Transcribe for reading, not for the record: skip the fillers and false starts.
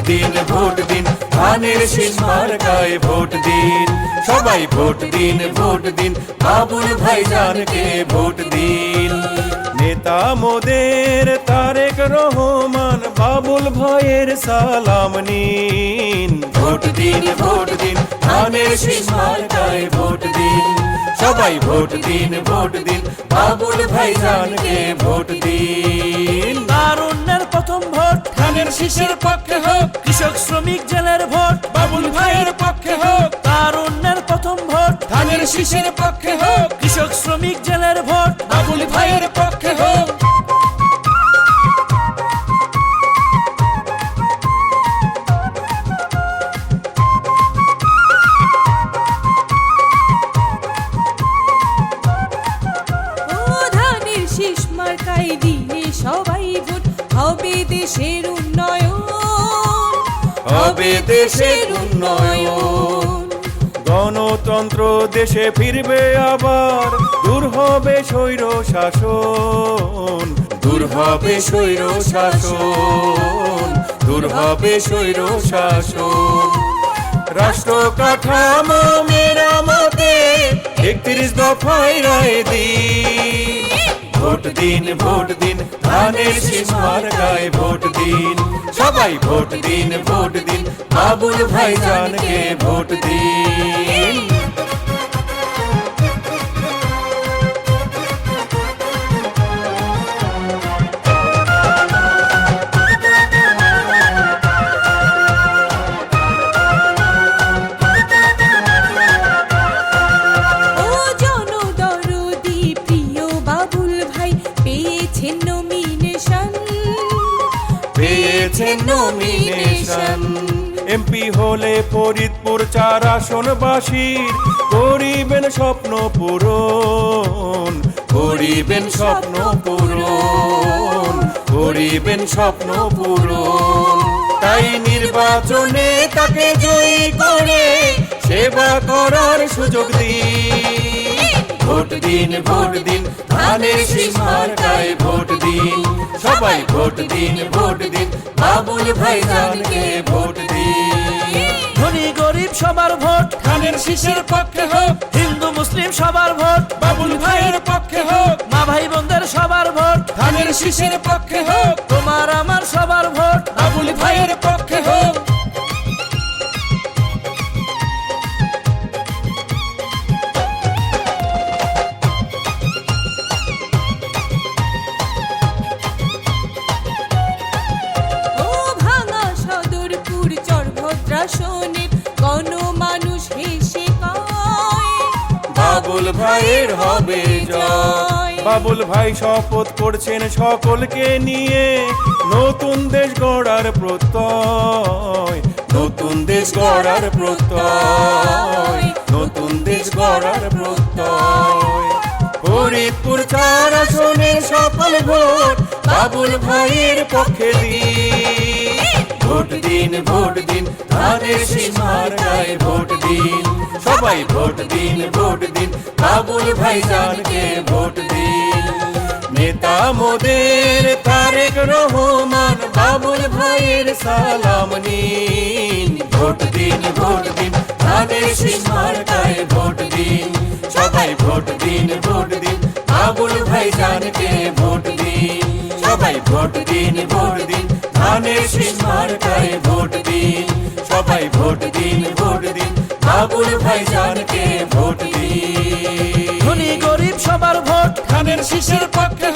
দিন ভোট দিন ধানের শীষ মার্কায় ভোট দিন সবাই ভোট দিন বাবুল ভাইজানকে ভোট দিন নেতা মোদের তারেক রহমান বাবুল ভাইয়ের সালাম নিন ভোট দিন ধানের শীষ মার্কায় ভোট দিন সবাই ভোট দিন বাবুল ভাইজানকে ভোট দিন তারুণ্যের প্রথম ভোট ধানের শীষের পক্ষে হোক কৃষক শ্রমিক জেলের ভোট বাবুল ভাইয়ের পক্ষে হোক তারুণ্যের প্রথম ভোট ধানের শীষের পক্ষে হোক কৃষক শ্রমিক জেলের ভোট বাবুল ভাইয়ের পক্ষে হোক ধানের শীষ মার্কায় দিলে সবাই ভোট হবে দেশের উন্নয়ন হবে দেশের উন্নয়ন গণতন্ত্র দেশে ফিরবে আবার দূর হবে স্বৈর শাসন দূর হবে স্বৈর শাসন দূর হবে স্বৈর শাসন রাষ্ট্র কাঠামো মেরামতে 31 দফায় রায় দিন ভোট দিন ধানের শীষ মার্কায় ভোট দিন সবাই ভোট দিন বাবুল ভাইজানকে ভোট দিন ও জনদরদি প্রিয় বাবুল ভাই পেয়েছেন নমিনেশন এমপি হলে ফরিদপুর 4 আসনবাসীর করিবেন স্বপ্ন পূরণ করিবেন স্বপ্ন পূরণ তাই নির্বাচনে তাকে জয়ী করে সেবা করার সুযোগ দিন ভোট দিন ধানের শীষ মার্কায় ভোট দিন সবাই ভোট দিন বাবুল ভাইজানকে ভোট দিন ধনী গরিব সবার ভোট ধানের শীষের পক্ষে হোক হিন্দু মুসলিম সবার ভোট বাবুল ভাইয়ের পক্ষে হোক মা ভাই বোনদের সবার ভোট ধানের শীষের পক্ষে হোক তোমার আমার সবার ভোট বাবুল ভাইয়ের পক্ষে হোক ও ভাঙা সদরপুর চরভদ্রাসনের গণমানুষ হেসে কয় বাবুল ভাইয়ের হবে জয় বাবুল ভাই শপথ করছেন সকলকে নিয়ে নতুন দেশ গড়ার প্রত্যয় নতুন দেশ গড়ার প্রত্যয় ফরিদপুর 4 আসনের সকল ভোট বাবুল ভাইয়ের পক্ষে দিন ভোট দিন ধানের শীষ মার্কায় ভোট দিন সবাই ভোট দিন বাবুল ভাইজানকে ভোট দিন নেতা মোদের তারেক রহমান বাবুল ভাইয়ের সালাম নিন ভোট দিন ধানের শীষ মার্কায় ভোট দিন সবাই ভোট দিন বাবুল ভাইজানকে ভোট দিন সবাই ভোট দিন ধানের শীষ মার্কায় ভোট দিন সবাই ভোট দিন বাবুল ভাইজানকে ভোট দিন ধনী গরিব সবার ভোট ধানের শীষের পক্ষে